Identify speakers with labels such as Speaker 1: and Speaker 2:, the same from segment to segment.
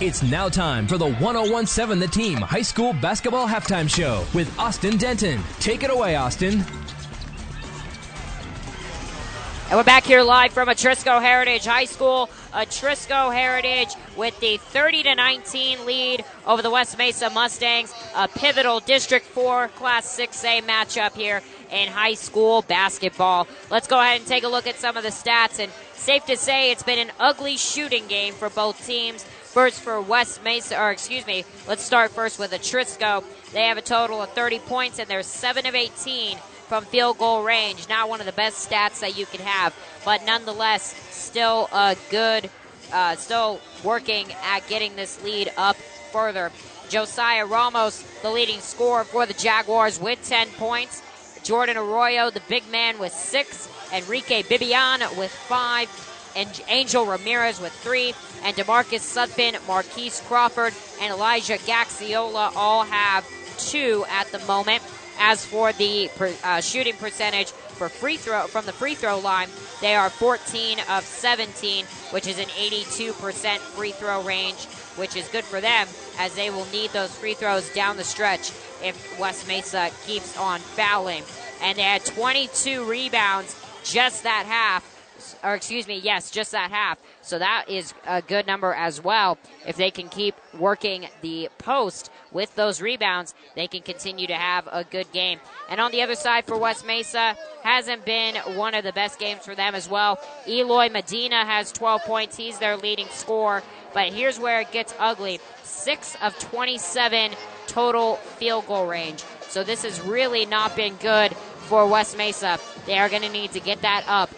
Speaker 1: It's now time for the 1017 The Team High School Basketball Halftime Show with Austin Denton. Take it away, Austin.
Speaker 2: And we're back here live from Atrisco Heritage High School. Atrisco Heritage with the 30-19 lead over the West Mesa Mustangs. A pivotal District 4 Class 6A matchup here in high school basketball. Let's go ahead and take a look at some of the stats. And safe to say it's been an ugly shooting game for both teams. First for West Mesa, let's start first with Atrisco. They have a total of 30 points and they're 7 of 18 from field goal range. Not one of the best stats that you can have, but nonetheless, still a good, still working at getting this lead up further. Josiah Ramos, the leading scorer for the Jaguars with 10 points. Jordan Arroyo, the big man, with 6. Enrique Bibian with 5. And Angel Ramirez with 3, and DeMarcus Sudpin, Marquise Crawford, and Elijah Gaxiola all have 2 at the moment. As for the shooting percentage for from the free throw line, they are 14 of 17, which is an 82% free throw range, which is good for them as they will need those free throws down the stretch if West Mesa keeps on fouling. And they had 22 rebounds just that half. Just that half. So that is a good number as well. If they can keep working the post with those rebounds, they can continue to have a good game. And on the other side for West Mesa, hasn't been one of the best games for them as well. Eloy Medina has 12 points. He's their leading scorer. But here's where it gets ugly. 6 of 27 total field goal range. So this has really not been good for West Mesa. They are going to need to get that up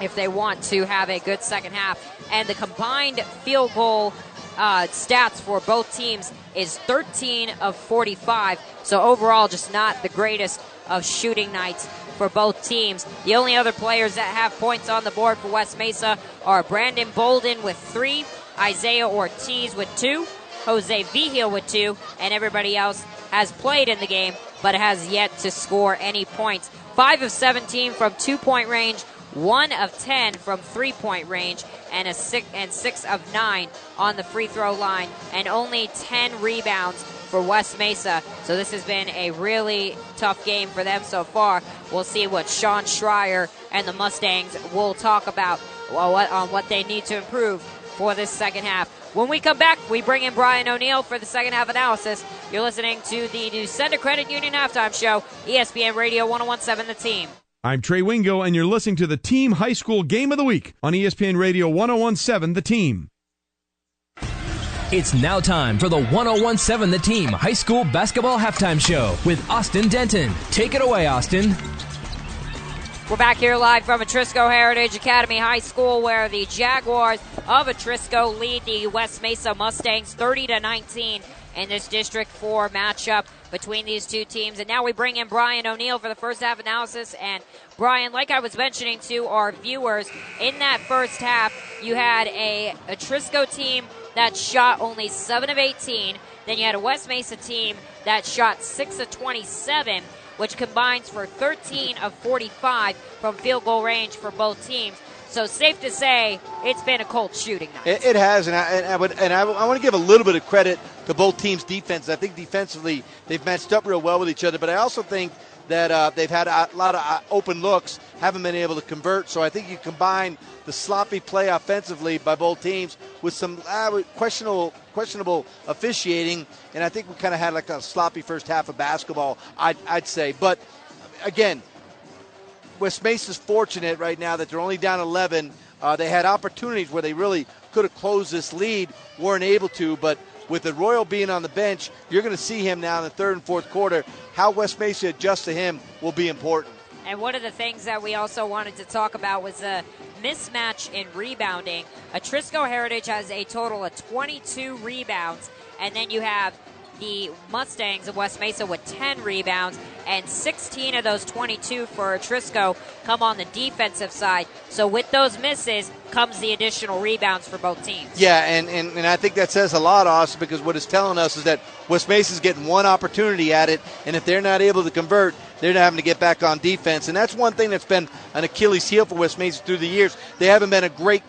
Speaker 2: if they want to have a good second half. And the combined field goal stats for both teams is 13 of 45. So overall, just not the greatest of shooting nights for both teams. The only other players that have points on the board for West Mesa are Brandon Bolden with 3, Isaiah Ortiz with 2, Jose Vigil with 2, and everybody else has played in the game but has yet to score any points. 5 of 17 from 2-point range, 1 of 10 from 3-point range, and 6 of 9 on the free throw line, and only 10 rebounds for West Mesa. So this has been a really tough game for them so far. We'll see what Sean Schreier and the Mustangs will talk about on what they need to improve for this second half. When we come back, we bring in Brian O'Neill for the second half analysis. You're listening to the New Center Credit Union Halftime Show, ESPN Radio 1017 The Team.
Speaker 3: I'm Trey Wingo, and you're listening to the Team High School Game of the Week on ESPN Radio 1017 The Team.
Speaker 1: It's now time for the 1017 The Team High School Basketball Halftime Show with Austin Denton. Take it away, Austin.
Speaker 2: We're back here live from Atrisco Heritage Academy High School, where the Jaguars of Atrisco lead the West Mesa Mustangs 30-19 in this District 4 matchup between these two teams. And now we bring in Brian O'Neill for the first half analysis. And Brian, like I was mentioning to our viewers, in that first half, you had a Atrisco team that shot only 7 of 18. Then you had a West Mesa team that shot 6 of 27, which combines for 13 of 45 from field goal range for both teams. So safe to say, it's been a cold shooting night.
Speaker 4: It has, and I want to give a little bit of credit to both teams' defense. I think defensively they've matched up real well with each other, but I also think that they've had a lot of open looks, haven't been able to convert. So I think you combine the sloppy play offensively by both teams with some questionable officiating, and I think we kind of had like a sloppy first half of basketball, I'd say. But again, West Mesa's fortunate right now that they're only down 11. They had opportunities where they really could have closed this lead, weren't able to, but with Arroyo being on the bench, you're going to see him now in the third and fourth quarter. How West Mesa adjusts to him will be important.
Speaker 2: And one of the things that we also wanted to talk about was a mismatch in rebounding. Atrisco Heritage has a total of 22 rebounds, and then you have the Mustangs of West Mesa with 10 rebounds, and 16 of those 22 for Atrisco come on the defensive side. So with those misses comes the additional rebounds for both teams.
Speaker 4: Yeah, and I think that says a lot, Austin, because what it's telling us is that West Mesa's getting one opportunity at it, and if they're not able to convert, they're having to get back on defense. And that's one thing that's been an Achilles heel for West Mesa through the years. They haven't been a great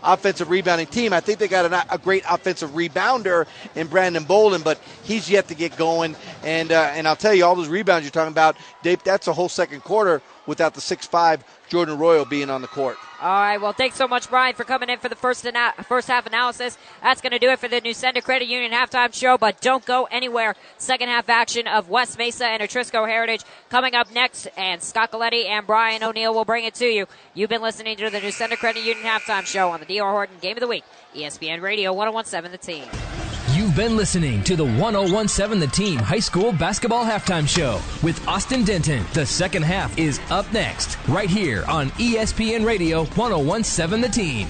Speaker 4: offensive rebounding team. I think they got a great offensive rebounder in Brandon Bolden, but he's yet to get going. And I'll tell you, all those rebounds you're talking about, that's a whole second quarter without the 6'5" Jordan Royal being on the court.
Speaker 2: All right, well, thanks so much, Brian, for coming in for the first half analysis. That's going to do it for the Newsender Credit Union halftime show, but don't go anywhere. Second half action of West Mesa and Atrisco Heritage coming up next, and Scott Galletti and Brian O'Neill will bring it to you. You've been listening to the Newsender Credit Union halftime show on the D.R. Horton Game of the Week, ESPN Radio 101.7 The Team.
Speaker 1: You've been listening to the 101.7 The Team High School Basketball Halftime Show with Austin Denton. The second half is up next, right here on ESPN Radio 101.7 The Team.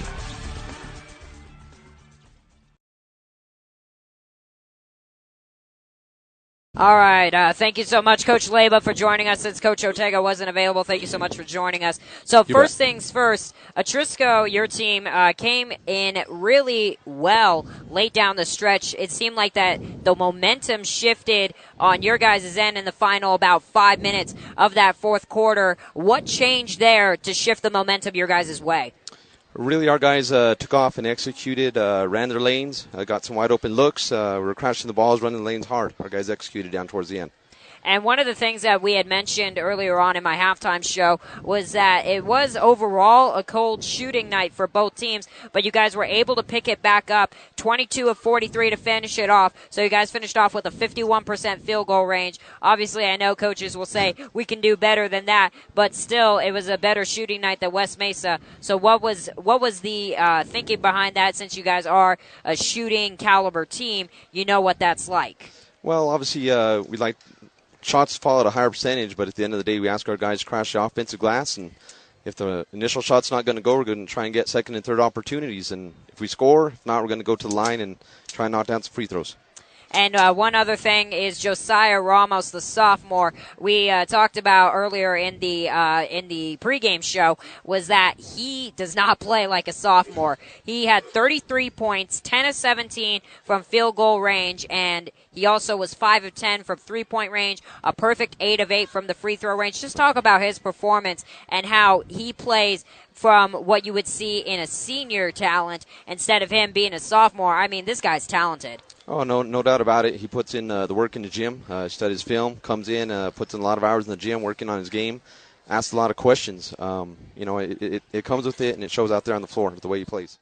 Speaker 2: All right. Thank you so much, Coach Leba, for joining us since Coach Ortega wasn't available. Thank you so much for joining us. So first things first, Atrisco, your team, came in really well late down the stretch. It seemed like that the momentum shifted on your guys' end in the final about 5 minutes of that fourth quarter. What changed there to shift the momentum your guys' way?
Speaker 5: Really, our guys took off and executed, ran their lanes, got some wide open looks. We were crashing the balls, running the lanes hard. Our guys executed down towards the end.
Speaker 2: And one of the things that we had mentioned earlier on in my halftime show was that it was overall a cold shooting night for both teams, but you guys were able to pick it back up, 22 of 43 to finish it off. So you guys finished off with a 51% field goal range. Obviously, I know coaches will say we can do better than that, but still, it was a better shooting night than West Mesa. So what was the thinking behind that? Since you guys are a shooting caliber team, you know what that's like.
Speaker 5: Well, obviously, we like shots fall at a higher percentage, but at the end of the day, we ask our guys to crash the offensive glass, and if the initial shot's not going to go, we're going to try and get second and third opportunities, and if we score, if not, we're going to go to the line and try and knock down some free throws.
Speaker 2: And one other thing is Josiah Ramos, the sophomore, we talked about earlier in the pregame show, was that he does not play like a sophomore. He had 33 points, 10 of 17 from field goal range, and he also was 5 of 10 from three-point range, a perfect 8 of 8 from the free throw range. Just talk about his performance and how he plays from what you would see in a senior talent instead of him being a sophomore. I mean, this guy's talented.
Speaker 5: Oh, no doubt about it. He puts in the work in the gym, studies film, comes in, puts in a lot of hours in the gym working on his game, asks a lot of questions. It comes with it, and it shows out there on the floor with the way he plays.